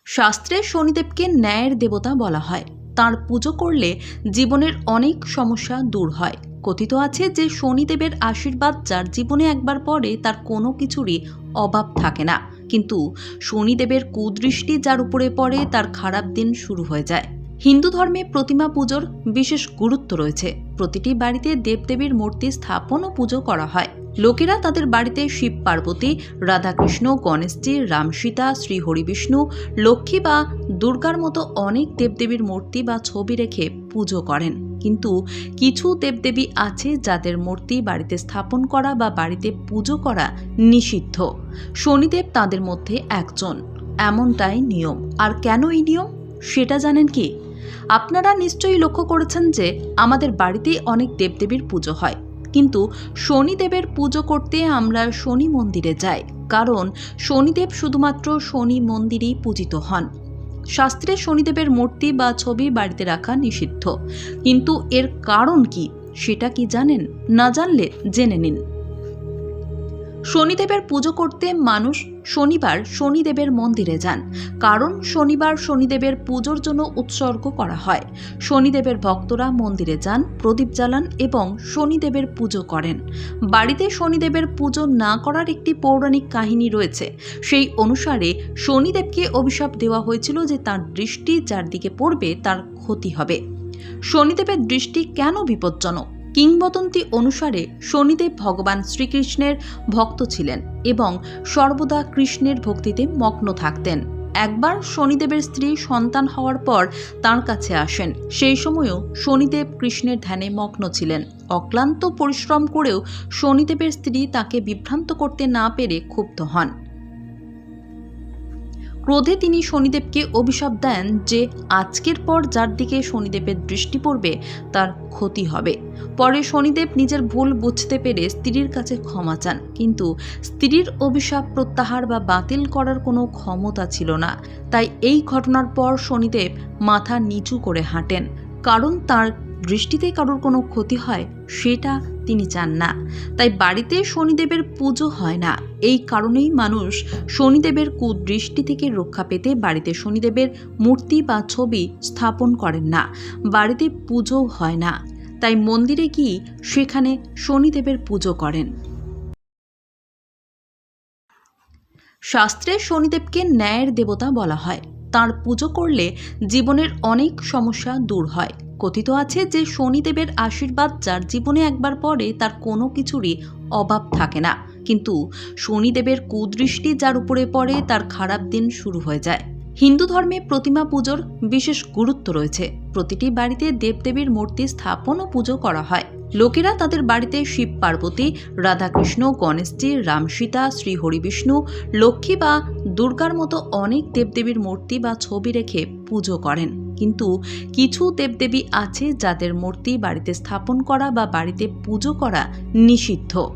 শাস্ত্রে শনিদেবকে ন্যায়ের দেবতা বলা হয়। তাঁর পুজো করলে জীবনের অনেক সমস্যা দূর হয়। কথিত আছে যে শনিদেবের আশীর্বাদ যার জীবনে একবার পড়ে তার কোনো কিছুরই অভাব থাকে না, কিন্তু শনিদেবের কুদৃষ্টি যার উপরে পড়ে তার খারাপ দিন শুরু হয়ে যায়। হিন্দু ধর্মে প্রতিমা পুজোর বিশেষ গুরুত্ব রয়েছে। প্রতিটি বাড়িতে দেবদেবীর মূর্তি স্থাপন ও পুজো করা হয়। লোকেরা তাদের বাড়িতে শিব পার্বতী, রাধাকৃষ্ণ, গণেশজি, রাম সীতা, শ্রী হরিবিষ্ণু, লক্ষ্মী বা দুর্গার মতো অনেক দেবদেবীর মূর্তি বা ছবি রেখে পুজো করেন। কিন্তু কিছু দেবদেবী আছে যাদের মূর্তি বাড়িতে স্থাপন করা বা বাড়িতে পুজো করা নিষিদ্ধ। শনিদেব তাদের মধ্যে একজন। এমনটাই নিয়ম। আর কেন এই নিয়ম সেটা জানেন কি? আপনারা নিশ্চয়ই লক্ষ্য করেছেন যে আমাদের বাড়িতেই অনেক দেবদেবীর পুজো হয়, কিন্তু শনিদেবের পুজো করতে আমরা শনি মন্দিরে যাই, কারণ শনিদেব শুধুমাত্র শনি মন্দিরেই পূজিত হন। শাস্ত্রে শনিদেবের মূর্তি বা ছবি বাড়িতে রাখা নিষিদ্ধ, কিন্তু এর কারণ কি সেটা কি জানেন? না জানলে জেনে নিন। শনিদেবের পুজো করতে মানুষ শনিবার শনিদেবের মন্দিরে যান, কারণ শনিবার শনিদেবের পুজোর জন্য উৎসর্গ করা হয়। শনিদেবের ভক্তরা মন্দিরে যান, প্রদীপ জ্বালান এবং শনিদেবের পুজো করেন। বাড়িতে শনিদেবের পুজো না করার একটি পৌরাণিক কাহিনী রয়েছে। সেই অনুসারে শনিদেবকে অভিশাপ দেওয়া হয়েছিল যে তার দৃষ্টি যার দিকে পড়বে তার ক্ষতি হবে। শনিদেবের দৃষ্টি কেন বিপজ্জনক? কিংবদন্তি অনুসারে শনিদেব ভগবান শ্রীকৃষ্ণের ভক্ত ছিলেন এবং সর্বদা কৃষ্ণের ভক্তিতে মগ্ন থাকতেন। একবার শনিদেবের স্ত্রী সন্তান হওয়ার পর তার কাছে আসেন। সেই সময়ও শনিদেব কৃষ্ণের ধ্যানে মগ্ন ছিলেন। অক্লান্ত পরিশ্রম করেও শনিদেবের স্ত্রী তাকে বিভ্রান্ত করতে না পেরে ক্ষুব্ধ হন। ক্রোধে তিনি শনিদেবকে অভিশাপ দেন যে আজকের পর যার দিকে শনিদেবের দৃষ্টি পড়বে তার ক্ষতি হবে। পরে শনিদেব নিজের ভুল বুঝতে পেরে স্ত্রীর কাছে ক্ষমা চান, কিন্তু স্ত্রীর অভিশাপ প্রত্যাহার বা বাতিল করার কোনো ক্ষমতা ছিল না। তাই এই ঘটনার পর শনিদেব মাথা নিচু করে হাঁটেন, কারণ তার দৃষ্টিতে কারোর কোনো ক্ষতি হয় সেটা তিনি চান না। তাই বাড়িতে শনিদেবের পুজো হয় না। এই কারণেই মানুষ শনিদেবের কুদৃষ্টি থেকে রক্ষা পেতে বাড়িতে শনিদেবের মূর্তি বা ছবি স্থাপন করেন না, বাড়িতে পুজো হয় না। তাই মন্দিরে গিয়ে সেখানে শনিদেবের পুজো করেন। শাস্ত্রে শনিদেবকে ন্যায়ের দেবতা বলা হয়। তাঁর পুজো করলে জীবনের অনেক সমস্যা দূর হয়। কথিত আছে যে শনিদেবের আশীর্বাদ যার জীবনে একবার পড়ে তার কোনো কিছুরই অভাব থাকে না, কিন্তু শনিদেবের কুদৃষ্টি যার উপরে পড়ে তার খারাপ দিন শুরু হয়ে যায়। হিন্দু ধর্মে প্রতিমা পুজোর বিশেষ গুরুত্ব রয়েছে। প্রতিটি বাড়িতে দেবদেবীর মূর্তি স্থাপন ও পুজো করা হয়। লোকেরা তাদের বাড়িতে শিব পার্বতী, রাধাকৃষ্ণ, গণেশজি, রাম সীতা, শ্রী হরিবিষ্ণু, লক্ষ্মী বা দুর্গার মতো অনেক দেবদেবীর মূর্তি বা ছবি রেখে পুজো করেন। কিন্তু কিছু দেবদেবী আছে যাদের মূর্তি বাড়িতে স্থাপন করা বা বাড়িতে পুজো করা নিষিদ্ধ।